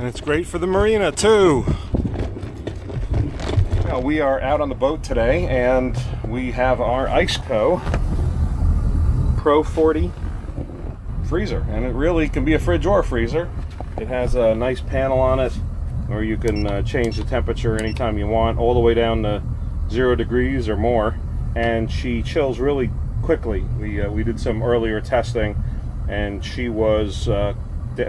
And it's great for the marina too. Now, we are out on the boat today and we have our ICECO Pro 40 freezer, and it really can be a fridge or a freezer. It has a nice panel on it where you can change the temperature anytime you want, all the way down to 0 degrees or more, and she chills really quickly. We did some earlier testing and she was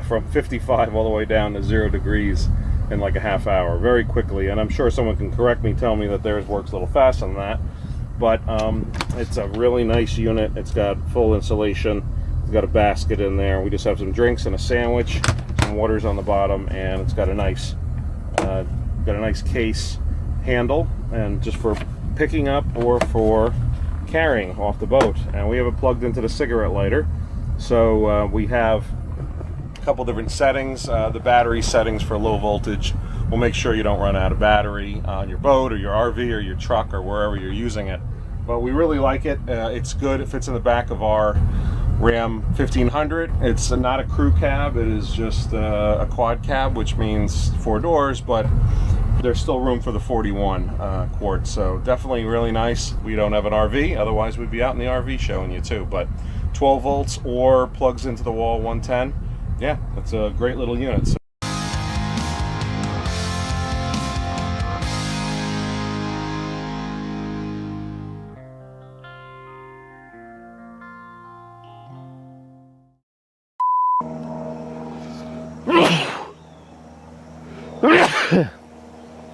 from 55 all the way down to 0 degrees in like a half hour, very quickly. And I'm sure someone can correct me, tell me that theirs works a little faster than that, but it's a really nice unit. It's got full insulation, it's got a basket in there. We just have some drinks and a sandwich, some waters on the bottom, and it's got a nice case handle, and just for picking up or for carrying off the boat. And we have it plugged into the cigarette lighter, so we have couple different settings. The battery settings for low voltage will make sure you don't run out of battery on your boat or your RV or your truck or wherever you're using it. But we really like it. It's good. It fits in the back of our Ram 1500. It's not a crew cab. It is just a quad cab, which means 4 doors, but there's still room for the 41 quart. So definitely really nice. We don't have an RV, otherwise we'd be out in the RV showing you too. But 12 volts or plugs into the wall 110. Yeah, it's a great little unit. So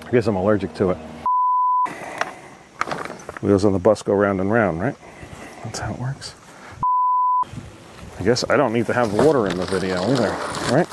I guess I'm allergic to it. Wheels on the bus go round and round, right? That's how it works. I guess I don't need to have water in the video either, right?